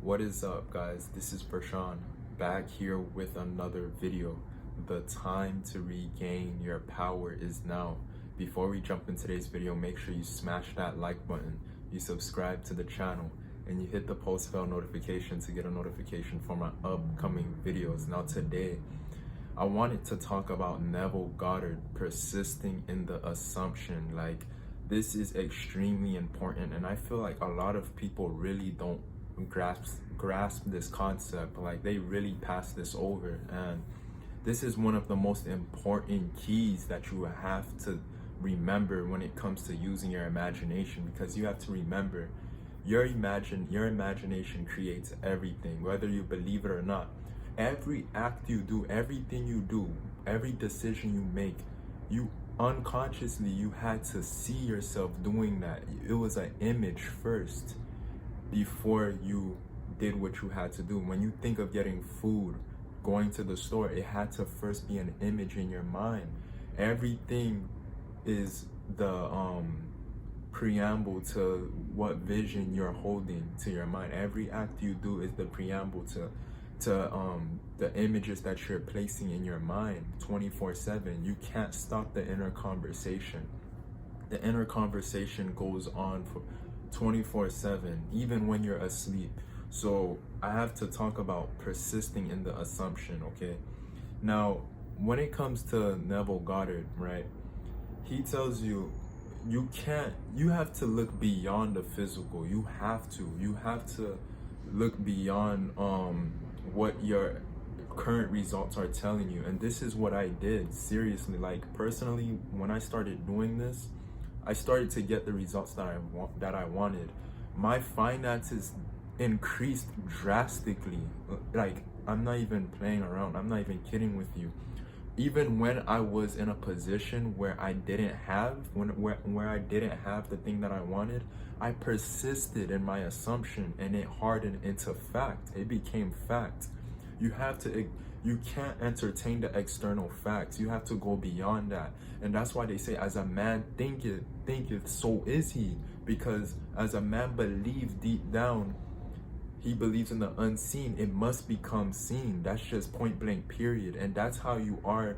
What is up, guys? This is Vershonc back here with another video. The time to regain your power is now. Before we jump in today's video, make sure you smash that like button, you subscribe to the channel, and you hit the post bell notification to get a notification for my upcoming videos. Now today, I wanted to talk about Neville Goddard, persisting in the assumption. Like, this is extremely important, and I feel like a lot of people really don't grasp this concept. Like, they really pass this over, and this is one of the most important keys that you have to remember when it comes to using your imagination, because you have to remember your imagination creates everything, whether you believe it or not. Every act you do, everything you do, every decision you make, you unconsciously, you had to see yourself doing that. It was an image first before you did what you had to do. When you think of getting food, going to the store, it had to first be an image in your mind. Everything is the preamble to what vision you're holding to your mind. Every act you do is the preamble to the images that you're placing in your mind 24/7. You can't stop the inner conversation. The inner conversation goes on for 24/7, even when you're asleep. So I have to talk about persisting in the assumption, okay? Now, when it comes to Neville Goddard, right? He tells you, you have to look beyond the physical. You have to look beyond what your current results are telling you. And this is what I did, seriously. Like, personally, when I started doing this, I started to get the results that I wanted. My finances increased drastically. Like, I'm not even playing around. I'm not even kidding with you. Even when I was in a position where I didn't have, where I didn't have the thing that I wanted, I persisted in my assumption, and it hardened into fact. It became fact. You can't entertain the external facts. You have to go beyond that. And that's why they say, as a man thinketh, so is he. Because as a man believes deep down, he believes in the unseen, it must become seen. That's just point blank, period. And that's how you are.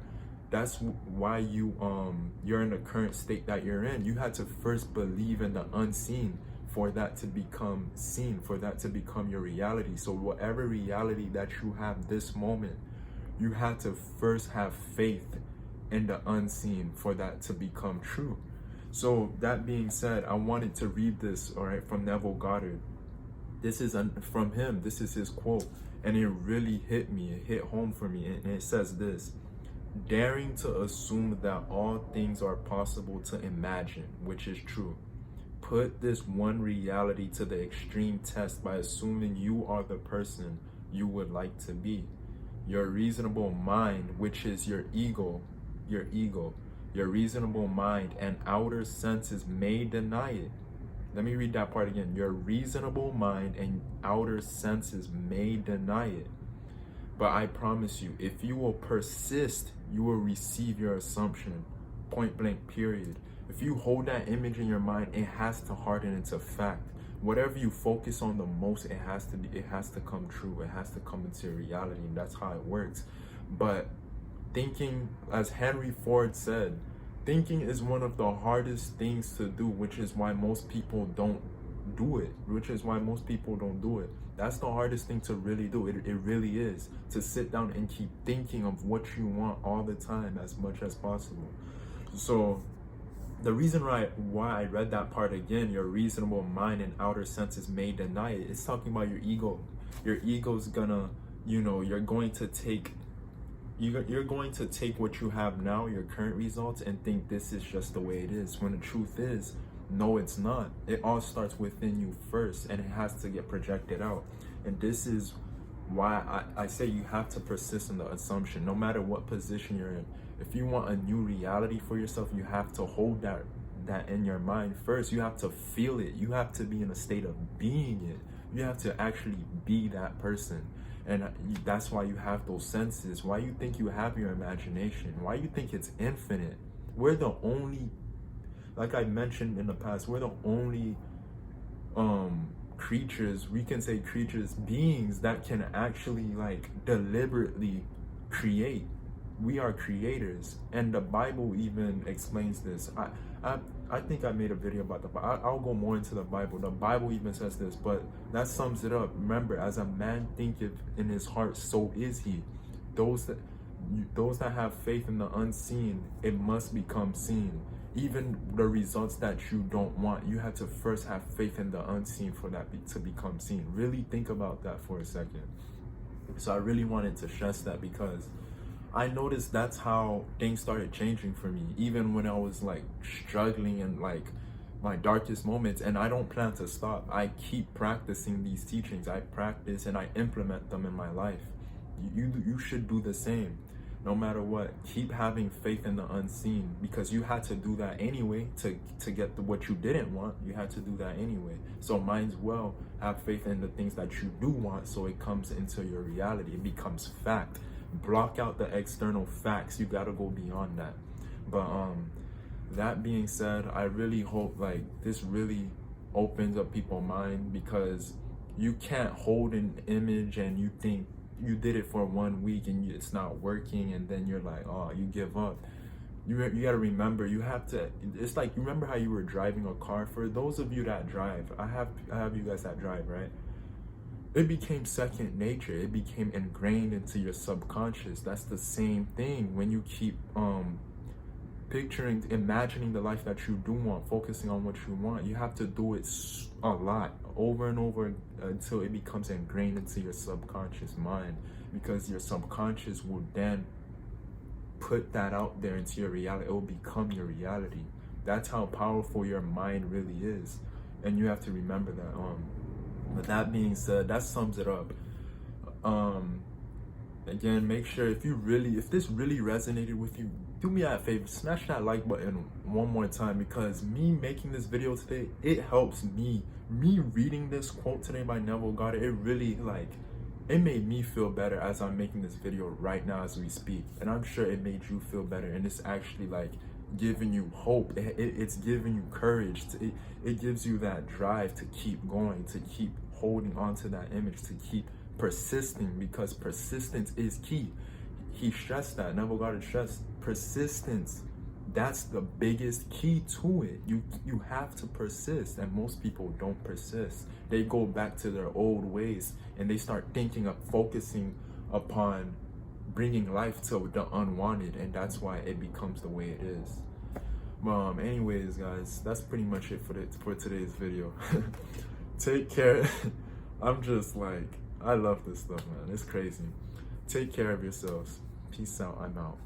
That's why you're in the current state that you're in. You had to first believe in the unseen for that to become seen, for that to become your reality. So whatever reality that you have this moment, you had to first have faith in the unseen for that to become true. So that being said, I wanted to read this, all right, from Neville Goddard. This is from him. This is his quote, and it really hit me. It hit home for me. And it says this: daring to assume that all things are possible to imagine, which is true. Put this one reality to the extreme test by assuming you are the person you would like to be. Your reasonable mind, which is your ego, your reasonable mind and outer senses may deny it. Let me read that part again. Your reasonable mind and outer senses may deny it. But I promise you, if you will persist, you will receive your assumption. Point blank, period. If you hold that image in your mind, it has to harden into fact. Whatever you focus on the most, it has to come true. It has to come into reality, and that's how it works. But thinking, as Henry Ford said, thinking is one of the hardest things to do, which is why most people don't do it. That's the hardest thing to really do. It really is. To sit down and keep thinking of what you want all the time, as much as possible. So the reason why I read that part again, your reasonable mind and outer senses may deny it, it's talking about your ego. Your ego's gonna, you're going to take what you have now, your current results, and think this is just the way it is, when the truth is, no, it's not. It all starts within you first, and it has to get projected out. And this is why I say you have to persist in the assumption, no matter what position you're in. If you want a new reality for yourself, you have to hold that in your mind first. You have to feel it. You have to be in a state of being it. You have to actually be that person. And that's why you have those senses. Why you think you have your imagination. Why you think it's infinite. We're the only, like I mentioned in the past, we're the only creatures, we can say creatures, beings that can actually like deliberately create. We are creators, and the Bible even explains this. I think I made a video about the Bible. I'll go more into the Bible. The Bible even says this, but that sums it up. Remember, as a man thinketh in his heart, so is he. Those that have faith in the unseen, it must become seen. Even the results that you don't want, you have to first have faith in the unseen for that to become seen. Really think about that for a second. So I really wanted to stress that, because I noticed that's how things started changing for me, even when I was like struggling in like my darkest moments. And I don't plan to stop. I keep practicing these teachings. I practice and I implement them in my life. You should do the same. No matter what, keep having faith in the unseen, because you had to do that anyway to get what you didn't want. You had to do that anyway. So might as well have faith in the things that you do want, so it comes into your reality. It becomes fact. Block out the external facts. You gotta go beyond that. But that being said, I really hope like this really opens up people's mind, because you can't hold an image and you think you did it for 1 week and it's not working, and then you're like, oh, you give up. You gotta remember, you have to, it's like, you remember how you were driving a car? For those of you that drive, I have you guys that drive, right? It became second nature. It became ingrained into your subconscious. That's the same thing when you keep imagining the life that you do want, focusing on what you want. You have to do it a lot, over and over, until it becomes ingrained into your subconscious mind, because your subconscious will then put that out there into your reality. It will become your reality. That's how powerful your mind really is, and you have to remember that. With that being said, that sums it up. Again, make sure if this really resonated with you, do me a favor, smash that like button one more time, because me making this video today, it helps me. Me reading this quote today by Neville Goddard, it really it made me feel better as I'm making this video right now as we speak. And I'm sure it made you feel better, and it's actually giving you hope. It's giving you courage. It gives you that drive to keep going, to keep holding on to that image, to keep persisting, because persistence is key. He stressed that. Neville Goddard stressed persistence. That's the biggest key to it. You have to persist, and most people don't persist. They go back to their old ways, and they start focusing upon bringing life to the unwanted, and that's why it becomes the way it is. Anyways, guys, that's pretty much it for today's video. Take care. I'm just I love this stuff, man. It's crazy. Take care of yourselves. Peace out. I'm out.